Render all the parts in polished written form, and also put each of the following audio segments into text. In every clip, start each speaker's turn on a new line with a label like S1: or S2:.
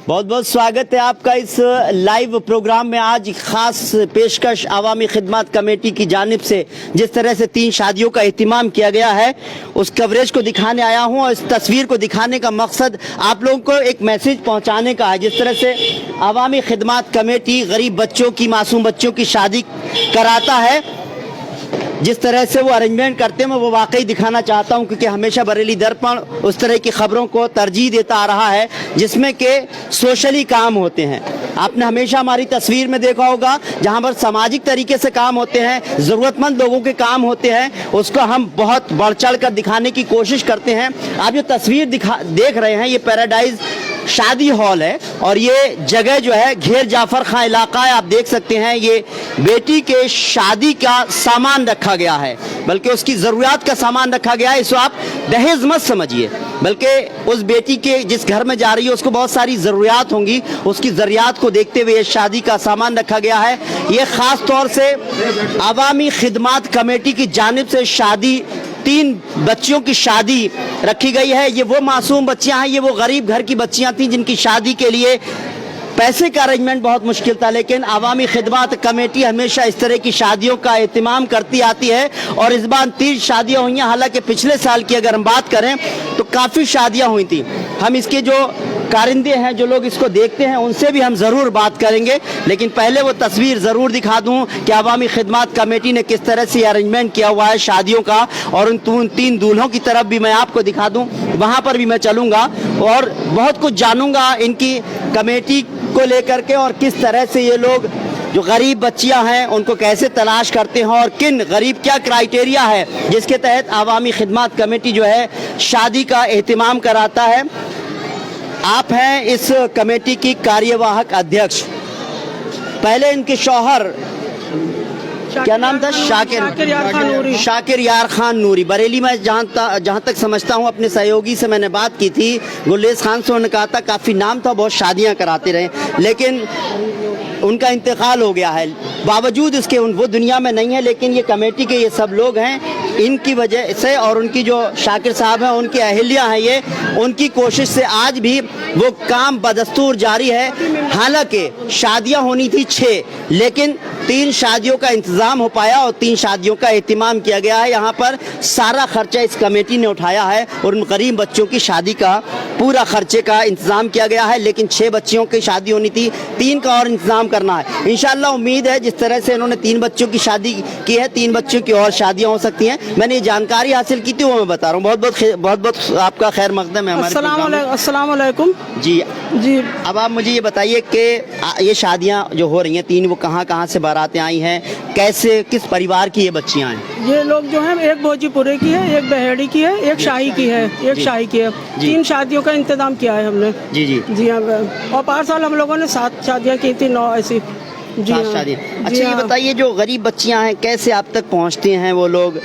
S1: बहुत बहुत स्वागत है आपका इस लाइव प्रोग्राम में। आज खास पेशकश अवामी खिदमत कमेटी की जानिब से जिस तरह से 3 शादियों का एहतिमाम किया गया है, उस कवरेज को दिखाने आया हूं और इस तस्वीर को दिखाने का मकसद आप लोगों को एक मैसेज पहुंचाने का है। जिस तरह से अवामी खिदमत कमेटी गरीब बच्चों की, मासूम बच्चों की शादी कराता है, जिस तरह से वो अरेंजमेंट करते हैं, मैं वो वाकई दिखाना चाहता हूं, क्योंकि हमेशा बरेली दर्पण उस तरह की खबरों को तरजीह देता आ रहा है जिसमें कि सोशली काम होते हैं। आपने हमेशा हमारी तस्वीर में देखा होगा जहां पर सामाजिक तरीके से काम होते हैं, ज़रूरतमंद लोगों के काम होते हैं, उसको हम बहुत बढ़ चढ़ कर दिखाने की कोशिश करते हैं। आप जो तस्वीर देख रहे हैं, ये पैराडाइज शादी हॉल है और ये जगह जो है घेर जाफर खां इलाका है। आप देख सकते हैं ये बेटी के शादी का सामान रखा गया है, बल्कि उसकी ज़रूरियात का सामान रखा गया है। इसको आप दहेज मत समझिए, बल्कि उस बेटी के जिस घर में जा रही है उसको बहुत सारी ज़रूरियात होंगी, उसकी ज़रूरियात को देखते हुए ये शादी का सामान रखा गया है। ये ख़ास तौर से अवामी खिदमत कमेटी की जानिब से शादी 3 बच्चियों की शादी रखी गई है। ये वो मासूम बच्चियां हैं, ये वो गरीब घर की बच्चियां थीं जिनकी शादी के लिए पैसे का अरेंजमेंट बहुत मुश्किल था, लेकिन अवामी खिदमत कमेटी हमेशा इस तरह की शादियों का एहतिमाम करती आती है और इस बार 3 शादियां हुई हैं। हालांकि पिछले साल की अगर हम बात करें तो काफ़ी शादियां हुई थी। हम इसके जो कारिंदे हैं, जो लोग इसको देखते हैं, उनसे भी हम ज़रूर बात करेंगे, लेकिन पहले वो तस्वीर ज़रूर दिखा दूं कि अवामी खिदमत कमेटी ने किस तरह से अरेंजमेंट किया हुआ है शादियों का। और उन 3 दूल्हों की तरफ भी मैं आपको दिखा दूं, वहाँ पर भी मैं चलूँगा और बहुत कुछ जानूँगा इनकी कमेटी को लेकर के, और किस तरह से ये लोग जो गरीब बच्चियां हैं उनको कैसे तलाश करते हैं और किन गरीब क्या क्राइटेरिया है जिसके तहत अवामी खिदमत कमेटी जो है शादी का एहतिमाम कराता है। आप हैं इस कमेटी की कार्यवाहक अध्यक्ष। पहले इनके शौहर क्या नाम था? शाकिर यार खान नूरी। बरेली में जहाँ तक समझता हूँ, अपने सहयोगी से मैंने बात की थी, गुलेस खान से, उन्होंने कहा था काफ़ी नाम था, बहुत शादियाँ कराते रहे, लेकिन उनका इंतकाल हो गया है। बावजूद इसके वो दुनिया में नहीं है, लेकिन ये कमेटी के ये सब लोग हैं, इनकी वजह से और उनकी जो शाकिर साहब हैं, उनकी अहलिया हैं, ये उनकी कोशिश से आज भी वो काम बदस्तूर जारी है। हालांकि शादियां होनी थी 6, लेकिन 3 शादियों का इंतज़ाम हो पाया और 3 शादियों का एहतिमाम किया गया है। यहाँ पर सारा खर्चा इस कमेटी ने उठाया है और उन गरीब बच्चों की शादी का पूरा खर्चे का इंतज़ाम किया गया है। लेकिन 6 बच्चियों की शादी होनी थी, 3 का और इंतज़ाम करना है। इंशाल्लाह उम्मीद है जिस तरह से इन्होंने 3 बच्चों की शादी की है, 3 बच्चों की और शादियाँ हो सकती हैं। मैंने ये जानकारी हासिल की थी, वो मैं बता रहा हूँ। बहुत बहुत आपका खैर मकदम है हमारे।
S2: अस्सलाम वालेकुम
S1: जी
S2: जी।
S1: अब आप मुझे ये बताइए कि ये शादियाँ जो हो रही हैं 3, वो कहाँ से बारातें आई हैं, कैसे, किस परिवार की ये बच्चियाँ हैं?
S2: ये लोग जो हैं, एक भोजीपुरे की है, एक बहेड़ी की है, एक शाही की है, एक शाही की है। 3 शादियों का इंतजाम किया है हमने। जी जी जी हाँ। और 5 साल हम लोगों ने 7 शादियाँ की थी, 9 ऐसी। जी हाँ।
S1: शादी। अच्छा, ये बताइए जो गरीब बच्चियाँ हैं कैसे आप तक पहुँचते हैं वो लोग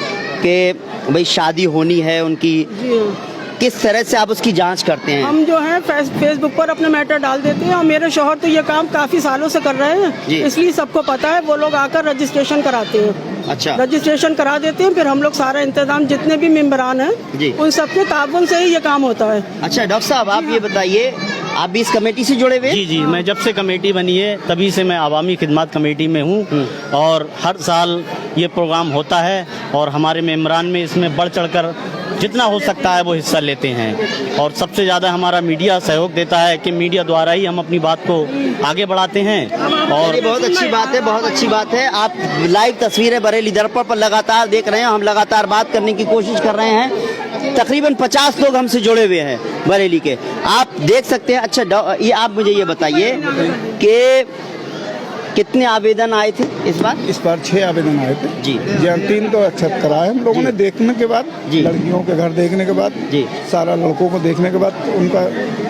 S1: कि भाई शादी होनी है उनकी?
S2: जी हाँ।
S1: किस तरह से आप उसकी जांच करते हैं?
S2: हम जो है फेसबुक पर अपने मैटर डाल देते हैं और मेरे शौहर तो ये काम काफ़ी सालों से कर रहे हैं, इसलिए सबको पता है। वो लोग आकर रजिस्ट्रेशन कराते हैं। अच्छा। रजिस्ट्रेशन करा देते हैं, फिर हम लोग सारा इंतजाम, जितने भी मेंबरान हैं उन सबके ताबन से ही ये काम होता है।
S1: अच्छा डॉक्टर साहब, आप ये बताइए, आप भी इस कमेटी से जुड़े हुए?
S3: जी जी, मैं जब से कमेटी बनी है तभी से मैं अवामी खिदमत कमेटी में हूँ और हर साल ये प्रोग्राम होता है और हमारे मेंबरान में इसमें बढ़ चढ़कर जितना हो सकता है वो हिस्सा लेते हैं। और सबसे ज़्यादा हमारा मीडिया सहयोग देता है कि मीडिया द्वारा ही हम अपनी बात को आगे बढ़ाते हैं। और
S1: बहुत अच्छी बात है, बहुत अच्छी बात है। आप लाइव तस्वीरें बरेली दर्पण पर लगातार देख रहे हैं, हम लगातार बात करने की कोशिश कर रहे हैं। तकरीबन 50 लोग हमसे जुड़े हुए हैं बरेली के, आप देख सकते हैं। अच्छा, ये आप मुझे ये बताइए कि कितने आवेदन आए थे इस बार?
S4: 6 आवेदन आए थे जी। 3 तो एक्सेप्ट कराए हम लोगों ने, देखने के बाद, लड़कियों के घर देखने के बाद, सारा लड़कों को देखने के बाद उनका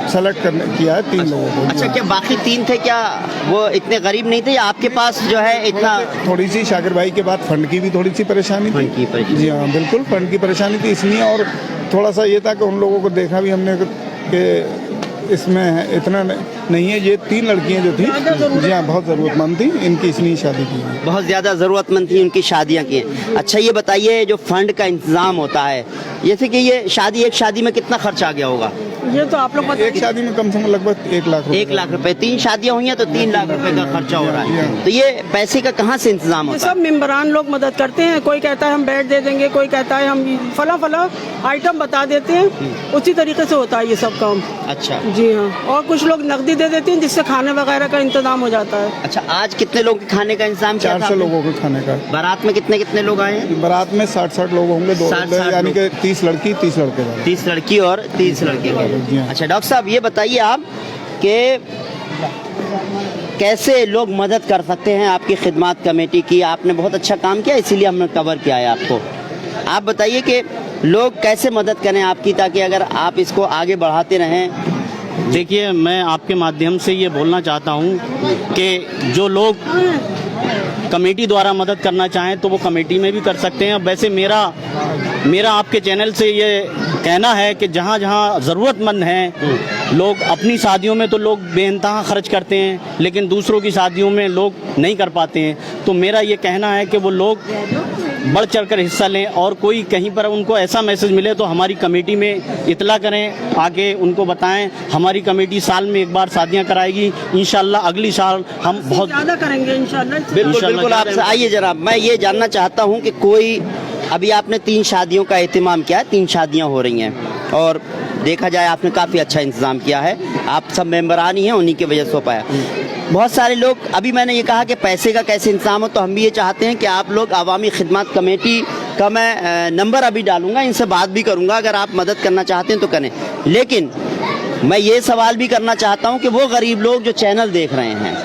S4: सेलेक्ट किया है 3 लोगों को।
S1: अच्छा, क्या बाकी 3 थे, क्या वो इतने गरीब नहीं थे या आपके पास जो है इतना?
S4: थोड़ी सी शाकिर भाई के बाद फंड की भी थोड़ी सी परेशानी थी। जी हाँ बिल्कुल, फंड की परेशानी थी इसलिए, और थोड़ा सा ये था कि उन लोगों को देखा भी हमने कि इसमें इतना नहीं है। ये 3 लड़कियां जो थी, जी हाँ, बहुत ज़रूरतमंद थी, इनकी इसलिए शादी की है।
S1: बहुत ज़्यादा ज़रूरतमंद थी, उनकी शादियाँ की हैं। अच्छा, ये बताइए जो फंड का इंतज़ाम होता है, जैसे कि ये शादी, एक शादी में कितना खर्च आ गया होगा?
S2: ये तो आप लोग
S4: एक
S2: बताइए।
S4: शादी में कम से कम लगभग 1 लाख रुपए।
S1: 1 लाख रुपए, 3 शादियां हुई हैं तो 3 लाख रुपए का खर्चा हो रहा है। तो ये पैसे का कहाँ से इंतजाम
S2: ये
S1: होता है?
S2: सब मेंबरान लोग मदद करते हैं। कोई कहता है हम बेड दे देंगे, कोई कहता है हम फला फला आइटम बता देते हैं, उसी तरीके से होता है ये सब काम।
S1: अच्छा
S2: जी हाँ, और कुछ लोग नकदी दे देते हैं जिससे खाने वगैरह का इंतजाम हो जाता है।
S1: अच्छा, आज कितने लोगों के खाने का इंतजाम किया था
S4: 400
S1: आपने?
S4: लोगों के खाने का।
S1: बारात में कितने लोग आए हैं?
S4: बारात में 60 लोग होंगे,
S1: 60
S4: यानी कि 30 लड़की 30 लड़के हैं।
S1: 30 लड़की और 30 लड़के
S4: जी
S1: के।
S4: हाँ।
S1: अच्छा डॉक्टर साहब, ये बताइए आप कि कैसे लोग मदद कर सकते हैं आपकी खिदमत कमेटी की? आपने बहुत अच्छा काम किया, इसीलिए हमने कवर किया है आपको। आप बताइए कि लोग कैसे मदद करें आपकी, ताकि अगर आप इसको आगे बढ़ाते रहें।
S3: देखिए, मैं आपके माध्यम से ये बोलना चाहता हूँ कि जो लोग कमेटी द्वारा मदद करना चाहें तो वो कमेटी में भी कर सकते हैं। वैसे मेरा आपके चैनल से ये कहना है कि जहाँ जहाँ ज़रूरतमंद हैं लोग, अपनी शादियों में तो लोग बेइंतहा खर्च करते हैं, लेकिन दूसरों की शादियों में लोग नहीं कर पाते हैं। तो मेरा ये कहना है कि वो लोग बढ़ चढ़कर हिस्सा लें, और कोई कहीं पर उनको ऐसा मैसेज मिले तो हमारी कमेटी में इतला करें, आगे उनको बताएं। हमारी कमेटी साल में 1 बार शादियां कराएगी। इंशाल्लाह अगली साल हम बहुत
S2: ज़्यादा करेंगे इंशाल्लाह।
S1: बिल्कुल आपसे आइए जनाब, मैं ये जानना चाहता हूँ कि कोई, अभी आपने 3 शादियों का एहतमाम किया है, 3 शादियाँ हो रही हैं और देखा जाए आपने काफ़ी अच्छा इंतज़ाम किया है। आप सब मेंबरान ही हैं, उन्हीं की वजह से हो पाया। बहुत सारे लोग, अभी मैंने ये कहा कि पैसे का कैसे इंतजाम हो, तो हम भी ये चाहते हैं कि आप लोग अवामी खिदमत कमेटी का मैं नंबर अभी डालूंगा, इनसे बात भी करूंगा, अगर आप मदद करना चाहते हैं तो करें। लेकिन मैं ये सवाल भी करना चाहता हूं कि वो गरीब लोग जो चैनल देख रहे हैं,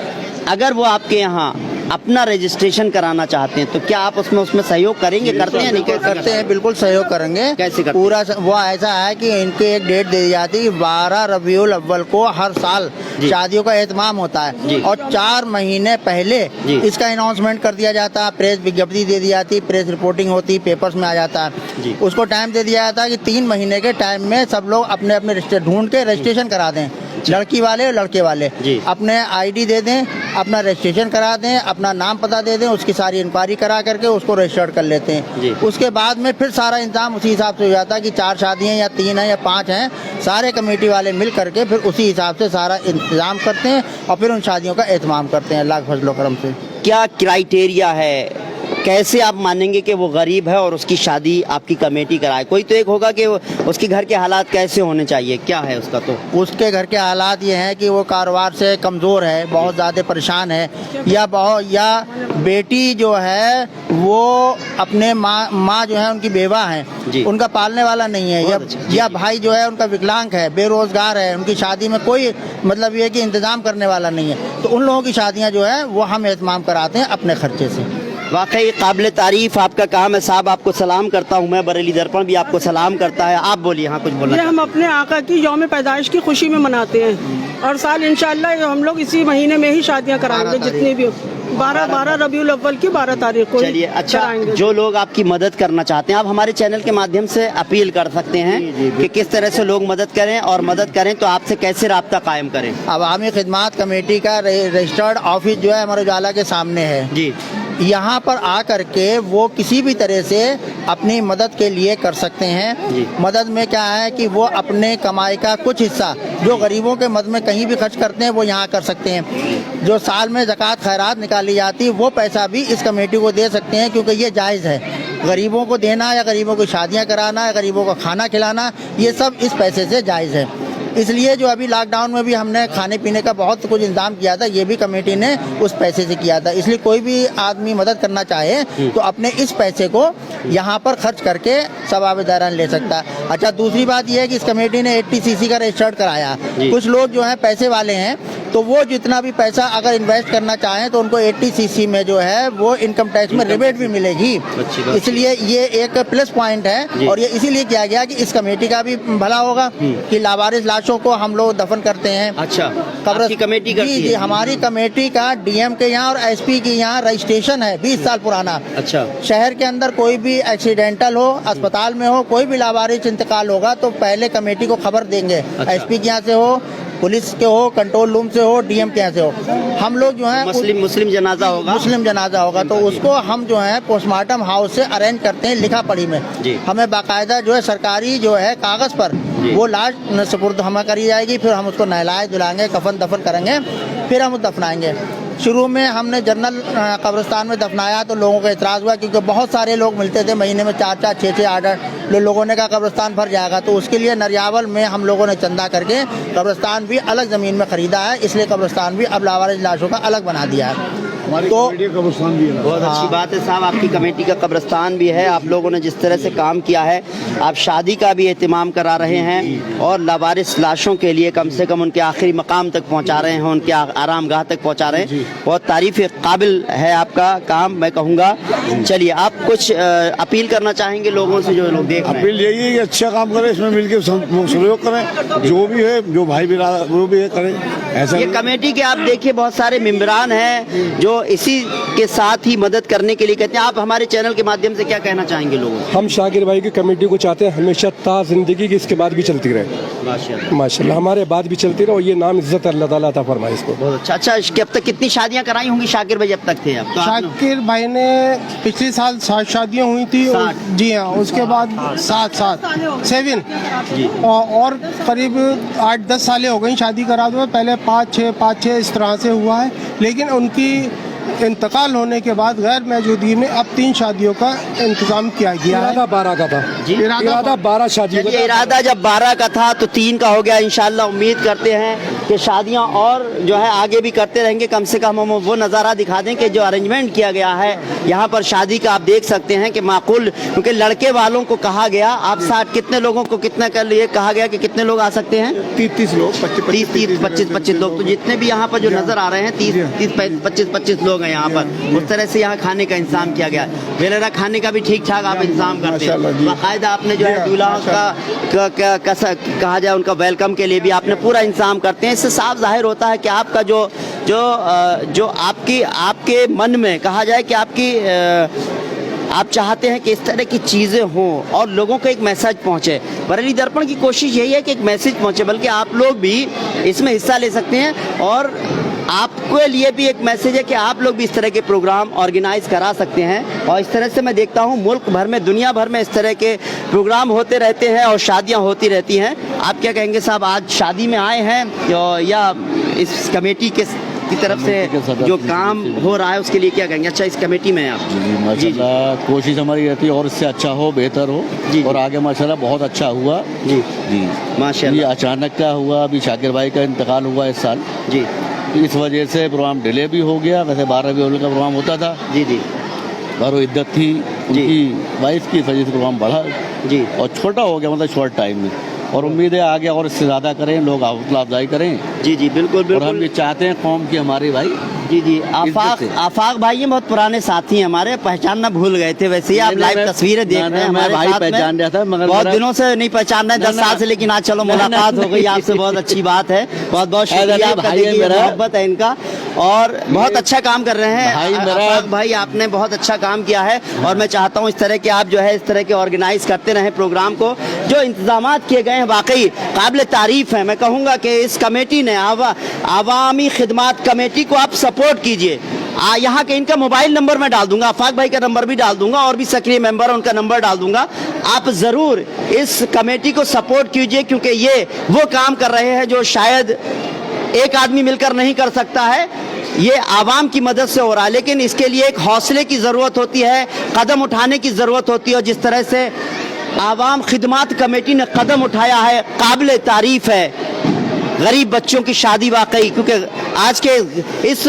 S1: अगर वो आपके यहाँ अपना रजिस्ट्रेशन कराना चाहते हैं तो क्या आप उसमें सहयोग करेंगे? करते हैं नहीं
S5: करते हैं, बिल्कुल सहयोग करेंगे।
S1: कैसे करते हैं?
S5: पूरा वो ऐसा है कि इनके एक डेट दे दी जाती है, 12 रबीउल अव्वल को हर साल शादियों का एहतमाम होता है, और 4 महीने पहले इसका अनाउंसमेंट कर दिया जाता है, प्रेस विज्ञप्ति दे दी जाती है, प्रेस रिपोर्टिंग होती है, पेपर्स में आ जाता है। उसको टाइम दे दिया जाता है कि 3 महीने के टाइम में सब लोग अपने अपने ढूंढ के रजिस्ट्रेशन करा दें, लड़की वाले और लड़के वाले अपने आईडी दे दें, अपना रजिस्ट्रेशन करा दें, अपना नाम पता दे दें, उसकी सारी इंक्वायरी करा करके उसको रजिस्टर्ड कर लेते हैं। उसके बाद में फिर सारा इंतजाम उसी हिसाब से हो जाता है कि 4 शादियाँ या 3 हैं या 5 हैं, सारे कमेटी वाले मिल करके फिर उसी हिसाब से सारा इंतजाम करते हैं और फिर उन शादियों का एहतमाम करते हैं अल्लाह के फजल करम से।
S1: क्या क्राइटेरिया है, कैसे आप मानेंगे कि वो गरीब है और उसकी शादी आपकी कमेटी कराए? कोई तो एक होगा कि उसके घर के हालात कैसे होने चाहिए, क्या है उसका? तो
S5: उसके घर के हालात ये हैं कि वो कारोबार से कमज़ोर है, बहुत ज़्यादा परेशान है, या बेटी जो है वो अपने माँ जो है उनकी बेवा है, उनका पालने वाला नहीं है, या भाई जो है उनका विकलांग है, बेरोजगार है, उनकी शादी में कोई मतलब ये कि इंतज़ाम करने वाला नहीं है, तो उन लोगों की शादियाँ जो है वो हम एहतमाम कराते हैं अपने खर्चे से।
S1: वाकई काबिल तारीफ आपका काम है साहब, आपको सलाम करता हूँ मैं, बरेली दर्पण भी आपको सलाम करता है। आप बोलिए, हाँ कुछ बोलना?
S2: ये हम अपने आका की यौम पैदाइश की खुशी में मनाते हैं, और साल इंशाल्लाह हम लोग इसी महीने में ही शादियां कराएंगे, जितनी भी 12 रबीउल अव्वल की 12 तारीख को।
S1: चलिए, अच्छा, जो लोग आपकी मदद करना चाहते हैं, आप हमारे चैनल के माध्यम से अपील कर सकते हैं कि किस तरह से लोग मदद करें, और मदद करें तो आपसे कैसे राब्ता कायम करें?
S5: अवामी खिदमत कमेटी का रजिस्टर्ड ऑफिस जो है हमारे उजाला के सामने है
S1: जी।
S5: यहाँ पर आकर के वो किसी भी तरह से अपनी मदद के लिए कर सकते हैं। मदद में क्या है कि वो अपने कमाई का कुछ हिस्सा जो गरीबों के मद में कहीं भी खर्च करते हैं वो यहाँ कर सकते हैं। जो साल में ज़कात खैरात निकाली जाती है वो पैसा भी इस कमेटी को दे सकते हैं, क्योंकि ये जायज़ है। गरीबों को देना या गरीबों की शादियाँ कराना या गरीबों को खाना खिलाना, ये सब इस पैसे से जायज़ है। इसलिए जो अभी लॉकडाउन में भी हमने खाने पीने का बहुत कुछ इंतजाम किया था, ये भी कमेटी ने उस पैसे से किया था। इसलिए कोई भी आदमी मदद करना चाहे तो अपने इस पैसे को यहाँ पर खर्च करके सवाब-ए-दारान ले सकता है। अच्छा, दूसरी बात यह है कि इस कमेटी ने 80cc का रजिस्टर्ड कराया। कुछ लोग जो हैं पैसे वाले हैं, तो वो जितना भी पैसा अगर इन्वेस्ट करना चाहें तो उनको 80cc में जो है वो इनकम टैक्स में रिबेट भी मिलेगी। इसलिए ये एक प्लस पॉइंट है, और ये इसीलिए किया गया कि इस कमेटी का भी भला होगा कि लावारिस लाशों को हम लोग दफन करते हैं।
S1: अच्छा, आपकी कमेटी करती है?
S5: जी, हमारी कमेटी का डीएम के यहाँ और एसपी के यहाँ रजिस्ट्रेशन है 20 साल पुराना।
S1: अच्छा।
S5: शहर के अंदर कोई भी एक्सीडेंटल हो, अस्पताल में हो, कोई भी लावारिस इंतकाल होगा तो पहले कमेटी को खबर देंगे। एसपी के यहाँ से हो पुलिस के हो, कंट्रोल रूम से हो, डीएम के यहाँ से हो, हम लोग जो है
S1: मुस्लिम जनाजा होगा,
S5: मुस्लिम जनाजा होगा तो उसको हम जो है पोस्टमार्टम हाउस से अरेंज करते हैं लिखा पढ़ी में। हमें बाकायदा जो है सरकारी जो है कागज पर वो लाश सुपुर्द हमें करी जाएगी, फिर हम उसको नहलाए धुलाएंगे, कफन दफन करेंगे, फिर हम दफनाएंगे। शुरू में हमने जनरल कब्रिस्तान में दफनाया तो लोगों का इतराज़ हुआ, क्योंकि बहुत सारे लोग मिलते थे, महीने में 4-4, 6-6, 8-8 लोगों ने कहा कब्रिस्तान भर जाएगा, तो उसके लिए नरियावल में हम लोगों ने चंदा करके कब्रिस्तान भी अलग ज़मीन में ख़रीदा है, इसलिए कब्रिस्तान भी अब लावारिस लाशों का अलग बना दिया है।
S4: तो कब्रिस्तान भी है।
S1: बहुत अच्छी बात है साहब, आपकी कमेटी का कब्रिस्तान भी है। आप लोगों ने जिस तरह से काम किया है, आप शादी का भी एहतमाम करा रहे हैं और लावारिस लाशों के लिए कम से कम उनके आखिरी मकाम तक पहुंचा रहे हैं, उनके आराम गाह तक पहुंचा रहे हैं। बहुत तारीफ काबिल है आपका काम, मैं कहूँगा। चलिए, आप कुछ अपील करना चाहेंगे लोगों से जो लोग देख रहे हैं?
S4: अपील यही है कि अच्छा काम करें, इसमें मिलकर सहयोग करें, जो भी है, जो भाई वो भी है करें ऐसा।
S1: ये कमेटी के आप देखिए बहुत सारे मेंबरान हैं जो इसी के साथ ही मदद करने के लिए कहते हैं। आप हमारे चैनल के माध्यम से क्या कहना चाहेंगे लोगों को?
S6: हम शाकिर भाई की कमेटी को चाहते हैं हमेशा ता जिंदगी की इसके बाद भी चलती रहे, माशाल्लाह हमारे बाद भी चलती रहे, और ये नाम इज्जत अल्लाह ताला अता फरमाए इसको।
S1: बहुत अच्छा। अच्छा, अब तक कितनी शादियां कराई होंगी शाकिर भाई जब तक थे? अब तो
S7: शाकिर भाई ने पिछले साल 7 शादियां हुई थी। जी हाँ, उसके बाद 7 और करीब 8-10 सालें हो गई शादी करा दो। पहले 5-6 इस तरह से हुआ है, लेकिन उनकी इंतकाल होने के बाद गैर मौजूदगी में अब 3 शादियों का इंतजाम किया गया है।
S6: इरादा 12 का था जी, इरादा 12 शादियों का।
S1: इरादा जब 12 का था तो 3 का हो गया। इंशाल्लाह उम्मीद करते हैं कि शादियां और जो है आगे भी करते रहेंगे। कम से कम हम वो नज़ारा दिखा दें कि जो अरेंजमेंट किया गया है यहाँ पर शादी का, आप देख सकते हैं कि माकूल, क्योंकि लड़के वालों को कहा गया, आप 60 कितने लोगों को कितना कर लिए कहा गया कि कितने लोग आ सकते हैं?
S4: 30 लोग,
S1: 25 लोग। तो जितने भी यहाँ पर जो नजर आ रहे हैं 30-25 लोग हैं यहाँ पर। उस तरह से यहाँ खाने का इंतजाम किया गया। मेरा खाने का भी ठीक ठाक आप इंतजाम करते हैं। बाकायदा आपने जो है दूल्हा का कहा जाए उनका वेलकम के लिए भी आपने पूरा इंतजाम करते हैं। इससे साफ जाहिर होता है कि आपका जो आपके मन में कहा जाए कि आप चाहते हैं कि इस तरह की चीज़ें हों और लोगों को एक मैसेज पहुंचे। बरेली दर्पण की कोशिश यही है कि एक मैसेज पहुंचे, बल्कि आप लोग भी इसमें हिस्सा ले सकते हैं और आपके लिए भी एक मैसेज है कि आप लोग भी इस तरह के प्रोग्राम ऑर्गेनाइज करा सकते हैं। और इस तरह से मैं देखता हूँ मुल्क भर में, दुनिया भर में इस तरह के प्रोग्राम होते रहते हैं और शादियाँ होती रहती हैं। आप क्या कहेंगे साहब, आज शादी में आए हैं या इस कमेटी की तरफ से जो काम हो रहा है उसके लिए क्या कहेंगे? अच्छा, इस कमेटी में आप?
S8: जी माशाल्लाह, कोशिश हमारी रहती है और इससे अच्छा हो, बेहतर हो जी, और आगे माशाल्लाह बहुत अच्छा हुआ जी जी माशाल्लाह। ये अचानक का हुआ, अभी शाकिर भाई का इंतकाल हुआ इस साल जी, इस वजह से प्रोग्राम डिले भी हो गया। वैसे 12 बजे का प्रोग्राम होता था जी जी, और इद्दत थी उनकी वाइफ की, इस वजह से प्रोग्राम बढ़ा जी और छोटा हो गया, मतलब शॉर्ट टाइम में। और उम्मीद है आगे और इससे ज़्यादा करें, लोग हौसला अफजाई करें। जी जी बिल्कुल बिल्कुल। और हम ये चाहते हैं कौम की हमारे भाई जी जी आफाक भाई ये बहुत पुराने साथी हैं हमारे, पहचानना भूल गए थे। वैसे ही आप लाइव तस्वीरें देख रहे हैं, हमारे भाई पहचान रहा था, मगर बहुत दिनों से नहीं पहचान रहे, 10 साल से, लेकिन आज चलो मुलाकात हो गई आपसे, बहुत अच्छी बात है। बहुत बहुत शुक्रिया आपका, मोहब्बत है इनका और बहुत अच्छा काम कर रहे हैं आफाक भाई, आपने बहुत अच्छा काम किया है। और मैं चाहता हूँ इस तरह के आप जो है इस तरह के ऑर्गेनाइज करते रहें प्रोग्राम को। जो इंतजाम किए गए हैं वाकई काबिल तारीफ है। मैं कहूँगा कि इस कमेटी ने, आवामी खिदमत कमेटी को आप सपोर्ट कीजिए। यहाँ के इनका मोबाइल नंबर मैं डाल दूंगा, आफाक भाई का नंबर भी डाल दूंगा, और भी सक्रिय मेंबर है उनका नंबर डाल दूंगा। आप ज़रूर इस कमेटी को सपोर्ट कीजिए, क्योंकि ये वो काम कर रहे हैं जो शायद एक आदमी मिलकर नहीं कर सकता है। ये आवाम की मदद से हो रहा है, लेकिन इसके लिए एक हौसले की ज़रूरत होती है, कदम उठाने की ज़रूरत होती है। और जिस तरह से आवाम खिदमत कमेटी ने कदम उठाया है, काबिल तारीफ है। गरीब बच्चों की शादी वाकई, क्योंकि आज के इस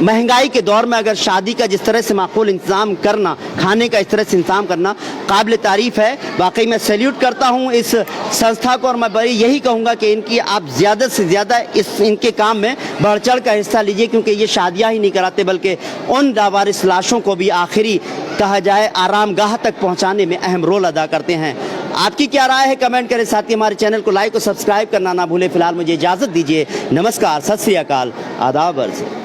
S8: महंगाई के दौर में अगर शादी का जिस तरह से माकूल इंतज़ाम करना, खाने का इस तरह से इंतज़ाम करना काबिल तारीफ़ है। वाकई मैं सैल्यूट करता हूँ इस संस्था को, और मैं बड़ी यही कहूँगा कि इनकी आप ज़्यादा से ज़्यादा इनके काम में बढ़ चढ़ कर हिस्सा लीजिए, क्योंकि ये शादियाँ ही नहीं कराते बल्कि उन लावारिस लाशों को भी आखिरी कहा जाए आराम गाह तक पहुँचाने में अहम रोल अदा करते हैं। आपकी क्या राय है कमेंट करें, साथ ही हमारे चैनल को लाइक और सब्सक्राइब करना ना भूलें। फिलहाल मुझे इजाज़त दीजिए, नमस्कार, सत श्री अकाल, आदाब अर्ज़।